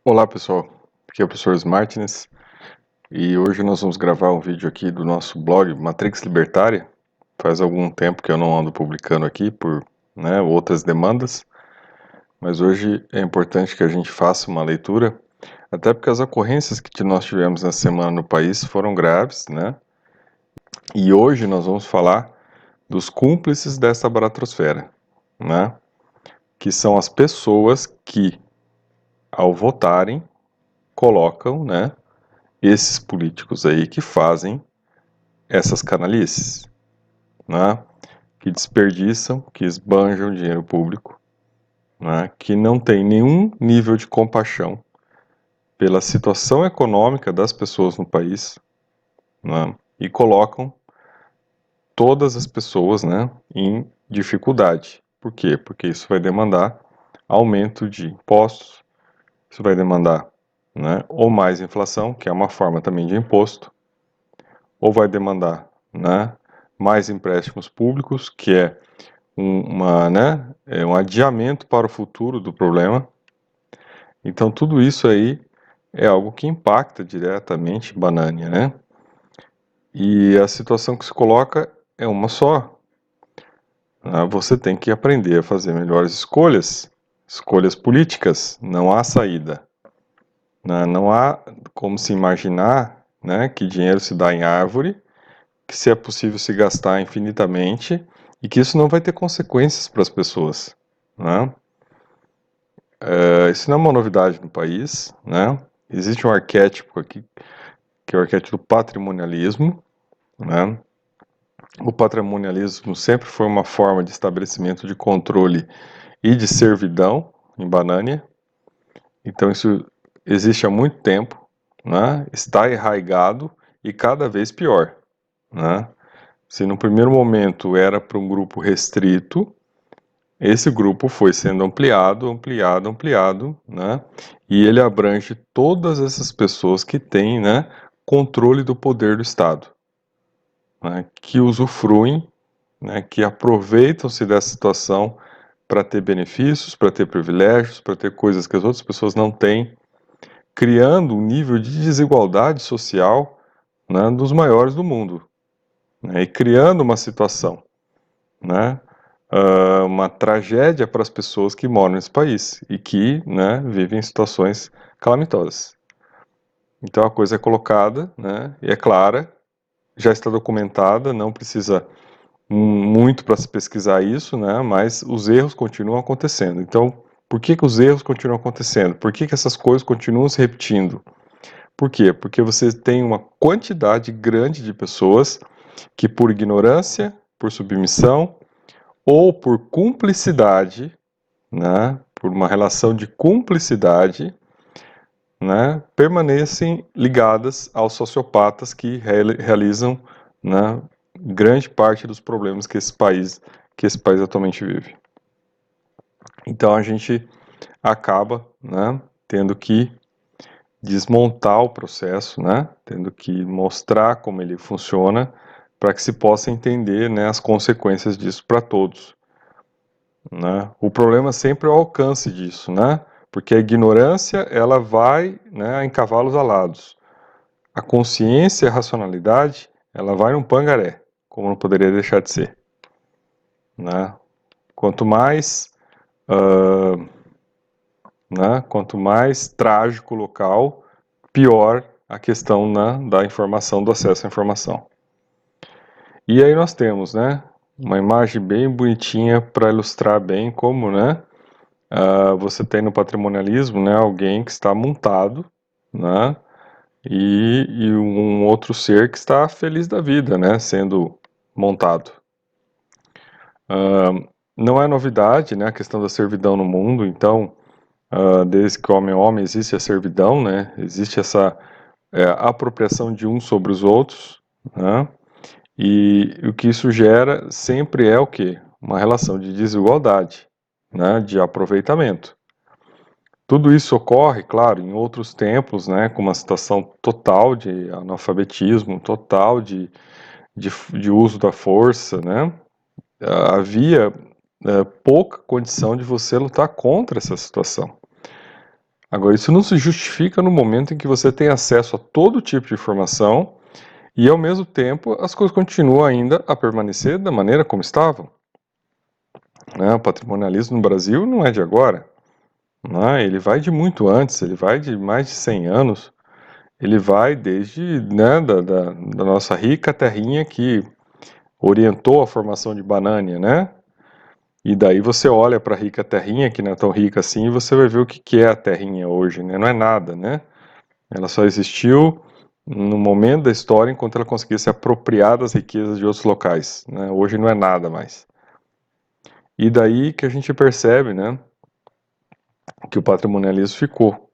Olá pessoal, aqui é o professor Martins e hoje nós vamos gravar um vídeo aqui do nosso blog Matrix Libertária. Faz algum tempo que eu não ando publicando aqui por outras demandas, mas hoje é importante que a gente faça uma leitura, até porque as ocorrências que nós tivemos na semana no país foram graves, né? E hoje nós vamos falar dos cúmplices dessa baratrosfera, né? Que são as pessoas que, ao votarem, colocam, né, esses políticos aí que fazem essas canalices, né, que desperdiçam, que esbanjam dinheiro público, né, que não tem nenhum nível de compaixão pela situação econômica das pessoas no país, né, e colocam todas as pessoas, né, em dificuldade. Por quê? Porque isso vai demandar aumento de impostos, isso vai demandar, né, ou mais inflação, que é uma forma também de imposto, ou vai demandar, né, mais empréstimos públicos, que é um adiamento para o futuro do problema. Então tudo isso aí é algo que impacta diretamente Banânia, né? E a situação que se coloca é uma só. Você tem que aprender a fazer melhores escolhas, escolhas políticas, não há saída. Não há como se imaginar, né, que dinheiro se dá em árvore, que se é possível se gastar infinitamente e que isso não vai ter consequências para as pessoas, né? Isso não é uma novidade no país, né? Existe um arquétipo aqui, que é o arquétipo do patrimonialismo, né? O patrimonialismo sempre foi uma forma de estabelecimento de controle e de servidão em Banânia, então isso existe há muito tempo, né? Está enraizado e cada vez pior, né? Se no primeiro momento era para um grupo restrito, esse grupo foi sendo ampliado, né? E ele abrange todas essas pessoas que têm, né, controle do poder do Estado, né, que usufruem, né, que aproveitam-se dessa situação para ter benefícios, para ter privilégios, para ter coisas que as outras pessoas não têm, criando um nível de desigualdade social, né, dos maiores do mundo, né, e criando uma situação, né, uma tragédia para as pessoas que moram nesse país e que, né, vivem em situações calamitosas. Então a coisa é colocada, né, e é clara, já está documentada, não precisa muito para se pesquisar isso, né, mas os erros continuam acontecendo. Então, por que os erros continuam acontecendo? Por que essas coisas continuam se repetindo? Por quê? Porque você tem uma quantidade grande de pessoas que, por ignorância, por submissão ou por cumplicidade, né, por uma relação de cumplicidade, né, permanecem ligadas aos sociopatas que realizam, né, grande parte dos problemas que esse país atualmente vive. Então a gente acaba, né, tendo que desmontar o processo, né, tendo que mostrar como ele funciona para que se possa entender, né, as consequências disso para todos. Né? O problema sempre é o alcance disso, né? Porque a ignorância ela vai, né, em cavalos alados. A consciência e a racionalidade ela vai num pangaré, como não poderia deixar de ser. Né? Quanto mais, quanto mais trágico o local, pior a questão, né, da informação, do acesso à informação. E aí nós temos, né, uma imagem bem bonitinha para ilustrar bem como, né, você tem no patrimonialismo, né, alguém que está montado, né, e um outro ser que está feliz da vida, né, sendo montado. Não é novidade, né, a questão da servidão no mundo, então, desde que o homem é homem, existe a servidão, né, existe essa apropriação de uns sobre os outros, né, e o que isso gera sempre é o quê? Uma relação de desigualdade, né, de aproveitamento. Tudo isso ocorre, claro, em outros tempos, né, com uma situação total de analfabetismo, total de uso da força, né, havia pouca condição de você lutar contra essa situação. Agora, isso não se justifica no momento em que você tem acesso a todo tipo de informação e, ao mesmo tempo, as coisas continuam ainda a permanecer da maneira como estavam. Né? O patrimonialismo no Brasil não é de agora. Né? Ele vai de muito antes, ele vai de mais de 100 anos. Ele vai desde, né, da nossa rica terrinha que orientou a formação de Banânia, né? E daí você olha para a rica terrinha, que não é tão rica assim, e você vai ver o que é a terrinha hoje, né? Não é nada, né? Ela só existiu no momento da história enquanto ela conseguia se apropriar das riquezas de outros locais, né? Hoje não é nada mais. E daí que a gente percebe, né, que o patrimonialismo ficou,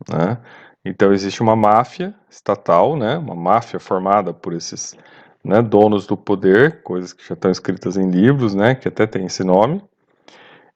né? Então existe uma máfia estatal, né? Uma máfia formada por esses, né, donos do poder, coisas que já estão escritas em livros, né? Que até tem esse nome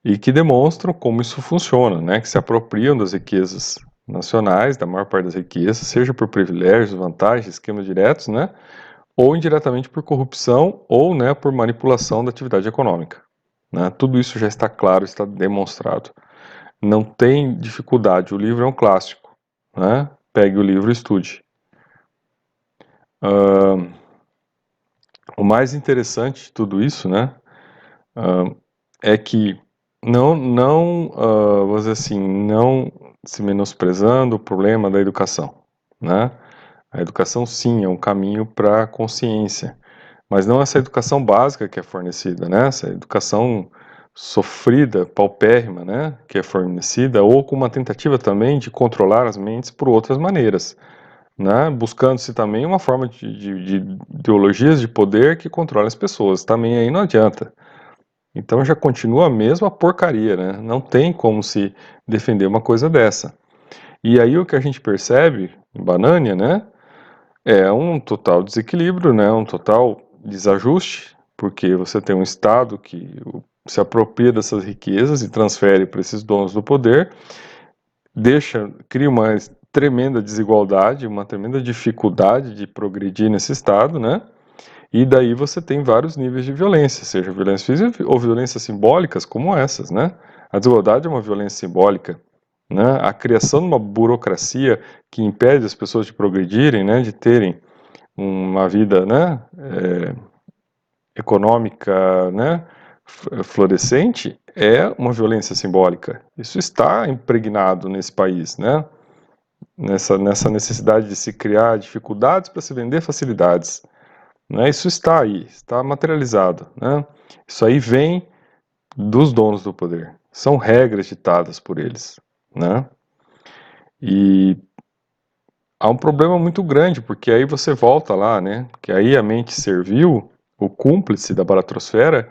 e que demonstram como isso funciona, né? Que se apropriam das riquezas nacionais, da maior parte das riquezas, seja por privilégios, vantagens, esquemas diretos, né? Ou indiretamente por corrupção ou, né, por manipulação da atividade econômica. Né? Tudo isso já está claro, está demonstrado. Não tem dificuldade, o livro é um clássico. Né? Pegue o livro e estude. O mais interessante de tudo isso, né, é que vamos dizer assim, não se menosprezando o problema da educação, né? A educação sim é um caminho para a consciência, mas não essa educação básica que é fornecida, né? Essa educação sofrida, paupérrima, né? Que é fornecida, ou com uma tentativa também de controlar as mentes por outras maneiras, né? Buscando-se também uma forma de ideologias de poder que controlem as pessoas. Também aí não adianta. Então já continua a mesma porcaria, né? Não tem como se defender uma coisa dessa. E aí o que a gente percebe em Banânia, né? É um total desequilíbrio, né? Um total desajuste, porque você tem um Estado que se apropria dessas riquezas e transfere para esses donos do poder, cria uma tremenda desigualdade, uma tremenda dificuldade de progredir nesse Estado, né? E daí você tem vários níveis de violência, seja violência física ou violências simbólicas como essas, né? A desigualdade é uma violência simbólica, né? A criação de uma burocracia que impede as pessoas de progredirem, né? De terem uma vida, né? Econômica, né? Florescente é uma violência simbólica. Isso está impregnado nesse país, né? Nessa necessidade de se criar dificuldades para se vender facilidades. Né? Isso está aí, está materializado. Né? Isso aí vem dos donos do poder. São regras ditadas por eles. Né? E há um problema muito grande, porque aí você volta lá, né? Que aí a mente servil, o cúmplice da baratrosfera,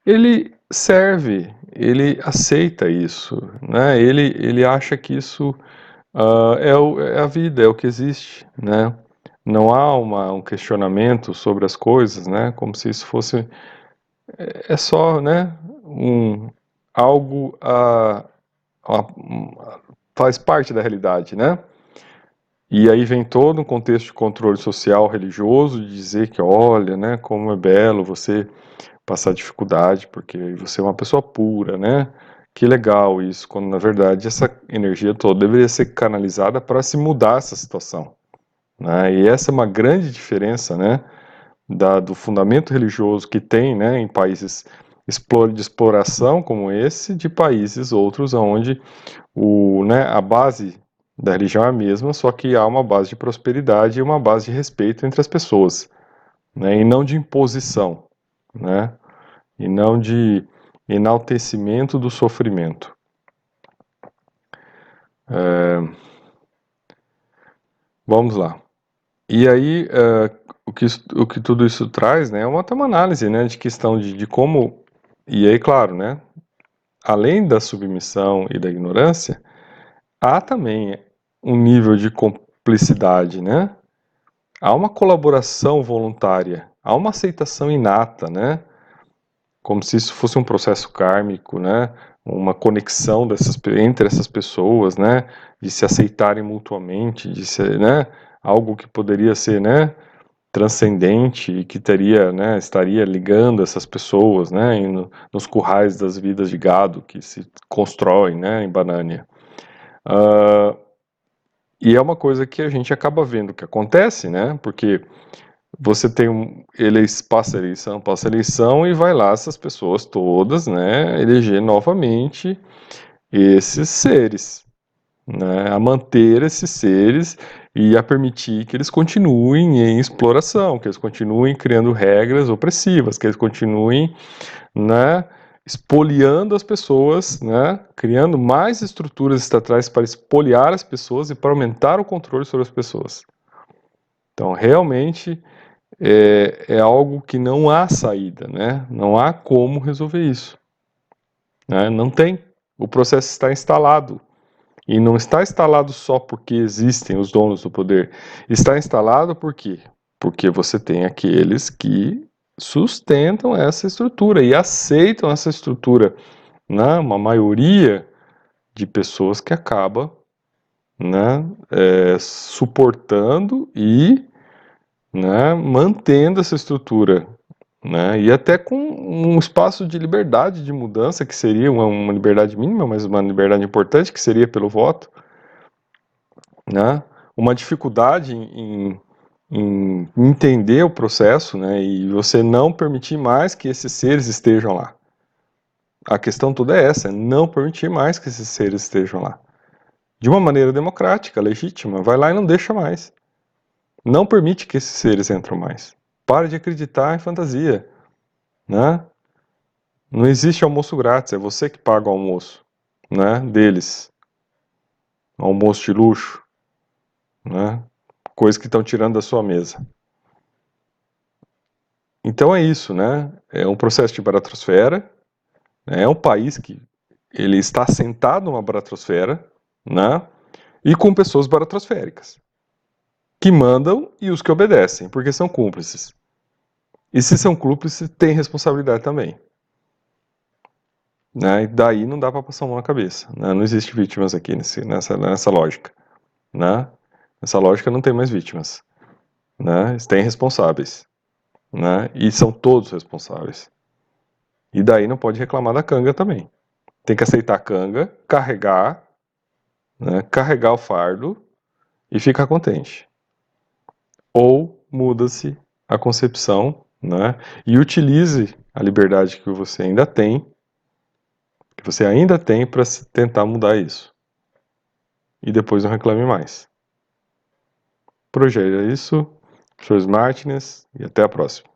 ele serve, ele aceita isso, né? Ele acha que isso é a vida, é o que existe, né? Não há um questionamento sobre as coisas, né? Como se isso fosse só, né? Algo faz parte da realidade, né? E aí vem todo um contexto de controle social, religioso, de dizer que, olha, né? Como é belo você passar dificuldade, porque você é uma pessoa pura, né? Que legal isso, quando na verdade essa energia toda deveria ser canalizada para se mudar essa situação. Né? E essa é uma grande diferença, né, do fundamento religioso que tem, né, em países de exploração como esse, de países outros onde né, a base da religião é a mesma, só que há uma base de prosperidade e uma base de respeito entre as pessoas, né, e não de imposição, né, e não de enaltecimento do sofrimento. Vamos lá. E aí, o que tudo isso traz, né, é uma análise, né, de questão de como, e aí, claro, né, além da submissão e da ignorância, há também um nível de cumplicidade, né, há uma colaboração voluntária, há uma aceitação inata, né, como se isso fosse um processo kármico, né, uma conexão entre essas pessoas, né, de se aceitarem mutuamente, de ser, né, algo que poderia ser, né, transcendente e que teria, né, estaria ligando essas pessoas, né, nos currais das vidas de gado que se constroem, né, em Banânia. E é uma coisa que a gente acaba vendo que acontece, né? Porque você tem passa eleição e vai lá essas pessoas todas, né, eleger novamente esses seres, né, a manter esses seres e a permitir que eles continuem em exploração, que eles continuem criando regras opressivas, que eles continuem, né, expoliando as pessoas, né, criando mais estruturas estatais para expoliar as pessoas e para aumentar o controle sobre as pessoas. Então, realmente, é algo que não há saída, né? Não há como resolver isso, né? Não tem. O processo está instalado. E não está instalado só porque existem os donos do poder. Está instalado por quê? Porque você tem aqueles que sustentam essa estrutura e aceitam essa estrutura, né? Uma maioria de pessoas que acaba, né, suportando e, né, mantendo essa estrutura, né, e até com um espaço de liberdade de mudança, que seria uma liberdade mínima, mas uma liberdade importante, que seria pelo voto, né, uma dificuldade em entender o processo, né, e você não permitir mais que esses seres estejam lá. A questão toda é essa, é não permitir mais que esses seres estejam lá. De uma maneira democrática, legítima, vai lá e não deixa mais. Não permite que esses seres entrem mais. Para de acreditar em fantasia, né? Não existe almoço grátis, é você que paga o almoço, né? Deles. Almoço de luxo, né? Coisas que estão tirando da sua mesa. Então é isso, né? É um processo de baratrosfera, né? É um país que ele está assentado numa baratrosfera, né? E com pessoas baratrosféricas, que mandam e os que obedecem, porque são cúmplices. E se são cúmplices, tem responsabilidade também. Né? E daí não dá para passar a mão na cabeça. Né? Não existe vítimas aqui nessa lógica. Né? Nessa lógica não tem mais vítimas. Né? Tem responsáveis. Né? E são todos responsáveis. E daí não pode reclamar da canga também. Tem que aceitar a canga, carregar, né? Carregar o fardo e ficar contente. Ou muda-se a concepção, né? E utilize a liberdade que você ainda tem, para tentar mudar isso. E depois não reclame mais. Por hoje é isso. Sou Martins e até a próxima.